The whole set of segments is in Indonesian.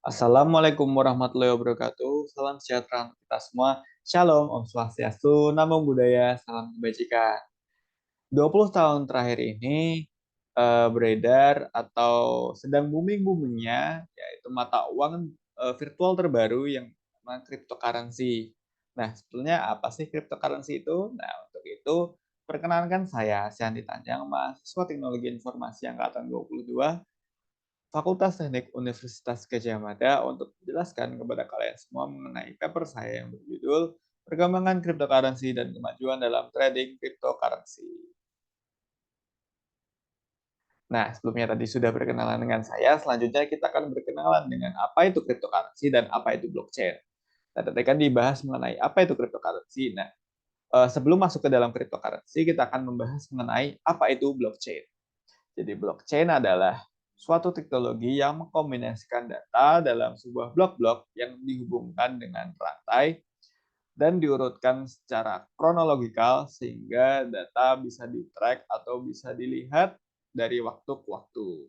Assalamualaikum warahmatullahi wabarakatuh. Salam sejahtera untuk kita semua. Shalom, Om Swastiastu, Namo Buddhaya, salam kebajikan. 20 tahun terakhir ini beredar atau sedang booming-boomingnya yaitu mata uang virtual terbaru yang namanya cryptocurrency. Nah, sebetulnya apa sih cryptocurrency itu? Nah, untuk itu perkenalkan saya Syandi Tanjang, mahasiswa Teknologi Informasi angkatan 22 Fakultas Teknik Universitas Gadjah Mada untuk menjelaskan kepada kalian semua mengenai paper saya yang berjudul Perkembangan Cryptocurrency dan Kemajuan dalam Trading Cryptocurrency. Nah, sebelumnya tadi sudah berkenalan dengan saya, selanjutnya kita akan berkenalan dengan apa itu cryptocurrency dan apa itu blockchain. Nah, tadi kan dibahas mengenai apa itu cryptocurrency. Nah, sebelum masuk ke dalam cryptocurrency, kita akan membahas mengenai apa itu blockchain. Jadi blockchain adalah suatu teknologi yang mengkombinasikan data dalam sebuah blok-blok yang dihubungkan dengan rantai dan diurutkan secara kronologikal sehingga data bisa di-track atau bisa dilihat dari waktu ke waktu.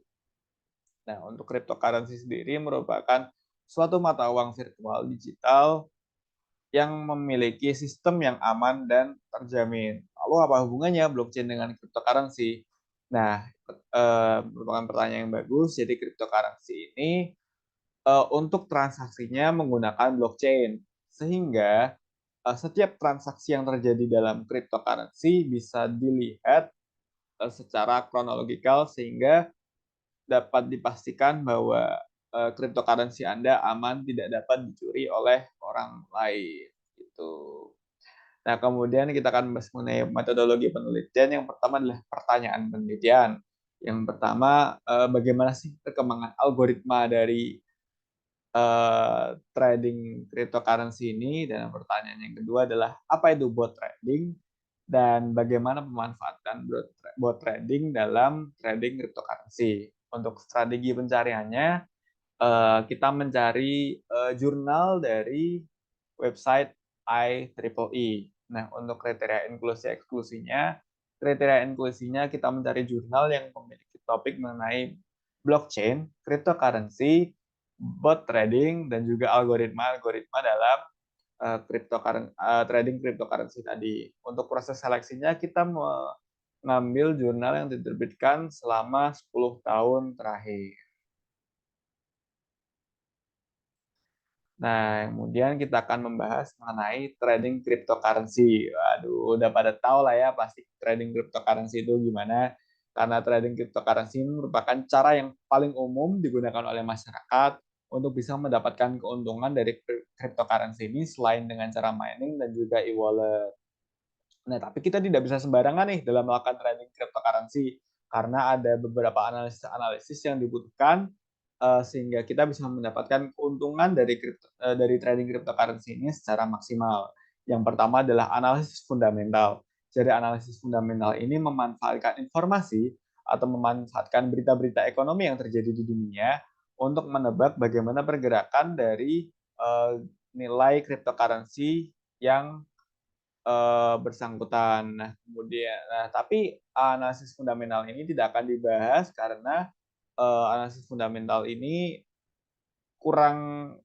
Nah, untuk cryptocurrency sendiri merupakan suatu mata uang virtual digital yang memiliki sistem yang aman dan terjamin. Lalu apa hubungannya blockchain dengan cryptocurrency? Nah, merupakan pertanyaan yang bagus. Jadi cryptocurrency ini untuk transaksinya menggunakan blockchain, sehingga setiap transaksi yang terjadi dalam cryptocurrency bisa dilihat secara kronologikal sehingga dapat dipastikan bahwa cryptocurrency Anda aman, tidak dapat dicuri oleh orang lain. Gitu. Nah, kemudian kita akan membahas mengenai metodologi penelitian. Yang pertama adalah pertanyaan penelitian. Yang pertama, bagaimana sih perkembangan algoritma dari trading cryptocurrency ini? Dan pertanyaan yang kedua adalah, apa itu bot trading? Dan bagaimana memanfaatkan bot trading dalam trading cryptocurrency? Untuk strategi pencariannya, kita mencari jurnal dari website IEEE. Nah, untuk kriteria inklusi eksklusinya, kriteria inklusinya kita mencari jurnal yang memiliki topik mengenai blockchain, cryptocurrency, bot trading, dan juga algoritma-algoritma dalam trading cryptocurrency tadi. Untuk proses seleksinya kita mengambil jurnal yang diterbitkan selama 10 tahun terakhir. Nah, kemudian kita akan membahas mengenai trading cryptocurrency. Waduh, udah pada tahu lah ya pasti trading cryptocurrency itu gimana. Karena trading cryptocurrency ini merupakan cara yang paling umum digunakan oleh masyarakat untuk bisa mendapatkan keuntungan dari cryptocurrency ini selain dengan cara mining dan juga e-wallet. Nah, tapi kita tidak bisa sembarangan nih dalam melakukan trading cryptocurrency karena ada beberapa analisis-analisis yang dibutuhkan sehingga kita bisa mendapatkan keuntungan dari trading cryptocurrency ini secara maksimal. Yang pertama adalah analisis fundamental. Jadi analisis fundamental ini memanfaatkan informasi atau memanfaatkan berita-berita ekonomi yang terjadi di dunia untuk menebak bagaimana pergerakan dari nilai cryptocurrency yang bersangkutan. Tapi analisis fundamental ini tidak akan dibahas karena analisis fundamental ini kurang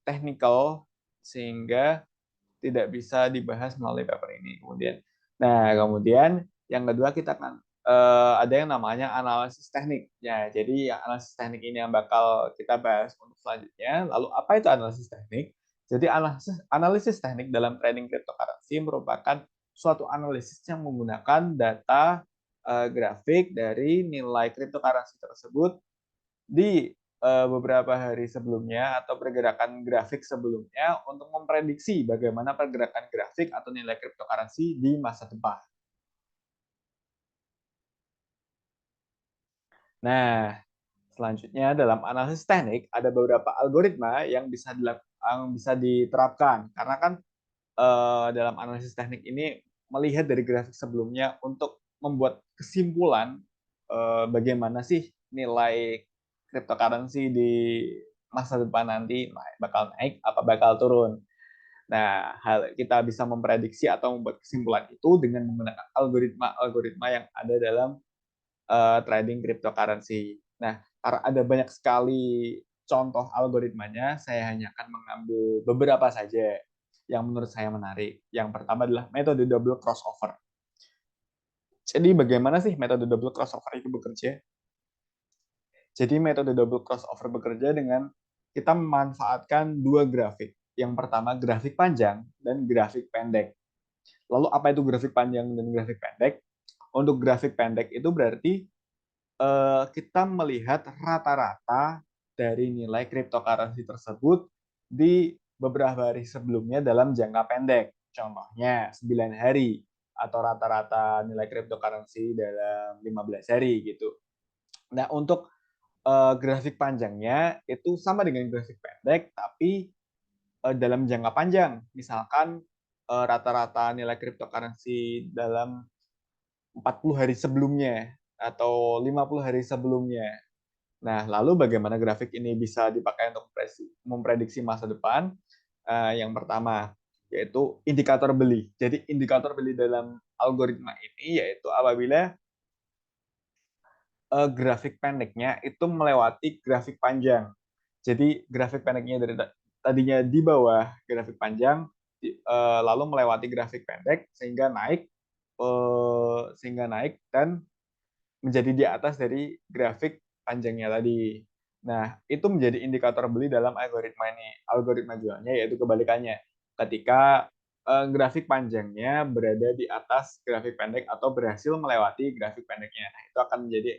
teknikal sehingga tidak bisa dibahas melalui paper ini. Kemudian yang kedua kita akan ada yang namanya analisis teknik. Ya, jadi analisis teknik ini yang bakal kita bahas untuk selanjutnya. Lalu apa itu analisis teknik? Jadi analisis teknik dalam trading cryptocurrency merupakan suatu analisis yang menggunakan data grafik dari nilai cryptocurrency tersebut di beberapa hari sebelumnya atau pergerakan grafik sebelumnya untuk memprediksi bagaimana pergerakan grafik atau nilai cryptocurrency di masa depan. Nah, selanjutnya dalam analisis teknik ada beberapa algoritma yang bisa diterapkan karena kan dalam analisis teknik ini melihat dari grafik sebelumnya untuk membuat kesimpulan bagaimana sih nilai cryptocurrency di masa depan nanti bakal naik apa bakal turun. Nah, kita bisa memprediksi atau membuat kesimpulan itu dengan menggunakan algoritma-algoritma yang ada dalam trading cryptocurrency. Nah, karena ada banyak sekali contoh algoritmanya, saya hanya akan mengambil beberapa saja yang menurut saya menarik. Yang pertama adalah metode double crossover. Jadi bagaimana sih metode double crossover itu bekerja? Jadi metode double crossover bekerja dengan kita memanfaatkan dua grafik. Yang pertama grafik panjang dan grafik pendek. Lalu apa itu grafik panjang dan grafik pendek? Untuk grafik pendek itu berarti kita melihat rata-rata dari nilai cryptocurrency tersebut di beberapa hari sebelumnya dalam jangka pendek. Contohnya 9 hari atau rata-rata nilai cryptocurrency dalam 15 hari gitu. Nah, untuk grafik panjangnya itu sama dengan grafik pendek, tapi dalam jangka panjang. Misalkan rata-rata nilai cryptocurrency dalam 40 hari sebelumnya atau 50 hari sebelumnya. Nah, lalu bagaimana grafik ini bisa dipakai untuk memprediksi masa depan? Yang pertama, yaitu indikator beli. Jadi indikator beli dalam algoritma ini yaitu apabila grafik pendeknya itu melewati grafik panjang. Jadi grafik pendeknya dari tadinya di bawah grafik panjang, lalu melewati grafik pendek sehingga naik dan menjadi di atas dari grafik panjangnya tadi. Nah, itu menjadi indikator beli dalam algoritma ini. Algoritma jualnya yaitu kebalikannya. Ketika grafik panjangnya berada di atas grafik pendek atau berhasil melewati grafik pendeknya. Nah, itu akan menjadi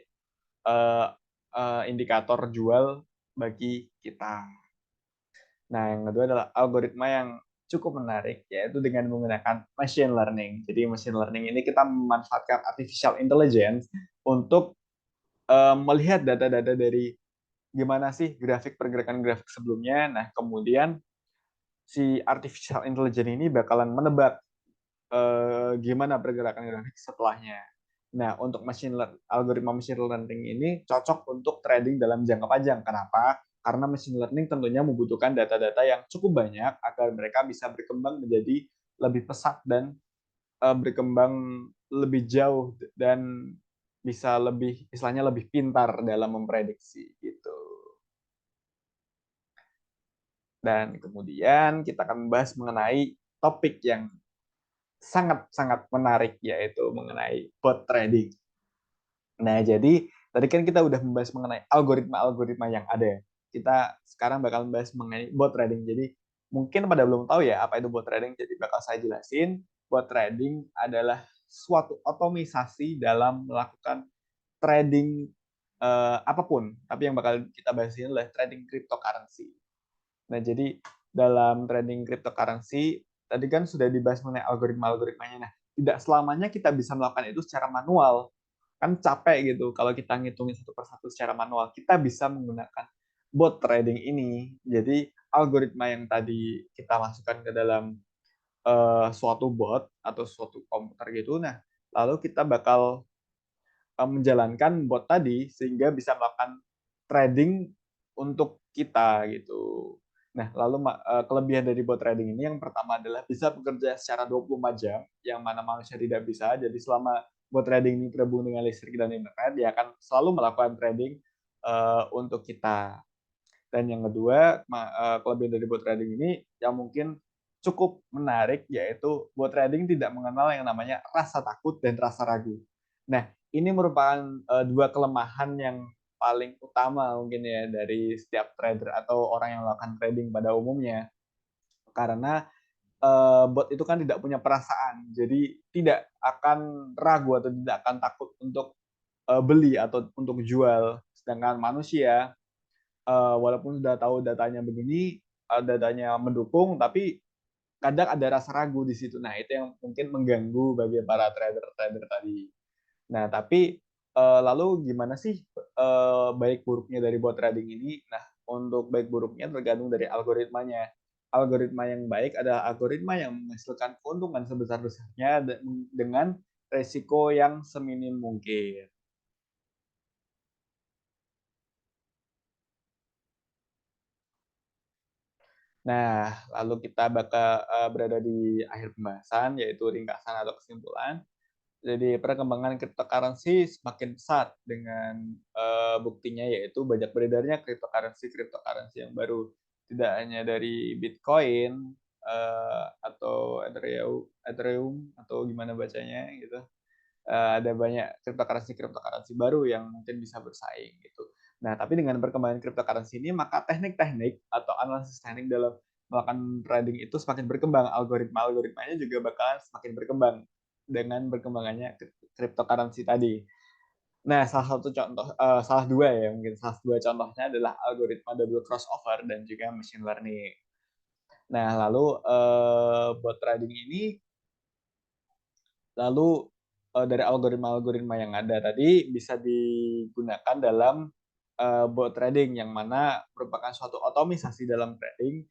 indikator jual bagi kita. Nah, yang kedua adalah algoritma yang cukup menarik, yaitu dengan menggunakan machine learning. Jadi machine learning ini kita memanfaatkan artificial intelligence untuk melihat data-data dari gimana sih grafik pergerakan grafik sebelumnya. Nah, kemudian si artificial intelligence ini bakalan menebak gimana pergerakan grafik setelahnya. Nah, untuk algoritma machine learning ini cocok untuk trading dalam jangka panjang. Kenapa? Karena machine learning tentunya membutuhkan data-data yang cukup banyak agar mereka bisa berkembang menjadi lebih pesat dan berkembang lebih jauh dan bisa lebih istilahnya lebih pintar dalam memprediksi gitu. Dan kemudian kita akan membahas mengenai topik yang sangat-sangat menarik yaitu mengenai bot trading. Nah, jadi tadi kan kita udah membahas mengenai algoritma-algoritma yang ada. Kita sekarang bakal membahas mengenai bot trading. Jadi mungkin pada belum tahu ya apa itu bot trading, jadi bakal saya jelasin. Bot trading adalah suatu otomisasi dalam melakukan trading apapun, tapi yang bakal kita bahas ini adalah trading cryptocurrency. Nah, jadi dalam trading cryptocurrency tadi kan sudah dibahas mengenai algoritma-algoritmanya. Nah, tidak selamanya kita bisa melakukan itu secara manual. Kan capek gitu kalau kita ngitungin satu persatu secara manual. Kita bisa menggunakan bot trading ini. Jadi algoritma yang tadi kita masukkan ke dalam suatu bot atau suatu komputer gitu. Nah, lalu kita bakal menjalankan bot tadi sehingga bisa melakukan trading untuk kita gitu. Nah, lalu kelebihan dari bot trading ini yang pertama adalah bisa bekerja secara 24 jam, yang mana manusia tidak bisa. Jadi selama bot trading ini terhubung dengan listrik dan internet, dia akan selalu melakukan trading untuk kita. Dan yang kedua, kelebihan dari bot trading ini yang mungkin cukup menarik, yaitu bot trading tidak mengenal yang namanya rasa takut dan rasa ragu. Nah, ini merupakan dua kelemahan yang paling utama mungkin ya dari setiap trader atau orang yang melakukan trading pada umumnya. Karena bot itu kan tidak punya perasaan, jadi tidak akan ragu atau tidak akan takut untuk beli atau untuk jual. Sedangkan manusia walaupun sudah tahu datanya begini, datanya mendukung, tapi kadang ada rasa ragu di situ. Nah, itu yang mungkin mengganggu bagi para trader-trader tadi. Nah, tapi lalu gimana sih baik buruknya dari bot trading ini? Nah, untuk baik buruknya tergantung dari algoritmanya. Algoritma yang baik adalah algoritma yang menghasilkan keuntungan sebesar-besarnya dengan resiko yang seminim mungkin. Nah, lalu kita bakal berada di akhir pembahasan, yaitu ringkasan atau kesimpulan. Jadi perkembangan cryptocurrency semakin pesat dengan buktinya yaitu banyak beredarnya cryptocurrency yang baru. Tidak hanya dari Bitcoin atau Ethereum atau gimana bacanya gitu. Ada banyak cryptocurrency baru yang mungkin bisa bersaing gitu. Nah, tapi dengan perkembangan cryptocurrency ini maka teknik-teknik atau analisis teknik dalam melakukan trading itu semakin berkembang, algoritmanya juga bakalan semakin berkembang dengan berkembangannya cryptocurrency tadi. Nah, salah dua ya mungkin salah dua contohnya adalah algoritma double crossover dan juga machine learning. Nah, lalu buat trading ini lalu dari algoritma-algoritma yang ada tadi bisa digunakan dalam bot trading yang mana merupakan suatu otomisasi dalam trading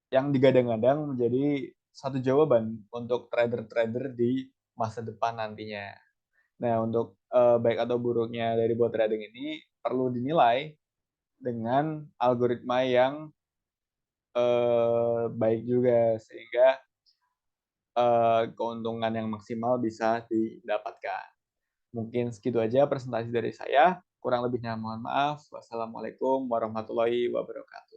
yang digadang-gadang menjadi satu jawaban untuk trader-trader di masa depan nantinya. Nah, untuk baik atau buruknya dari bot trading ini perlu dinilai dengan algoritma yang baik juga sehingga keuntungan yang maksimal bisa didapatkan. Mungkin segitu aja presentasi dari saya. Kurang lebihnya mohon maaf. Wassalamualaikum warahmatullahi wabarakatuh.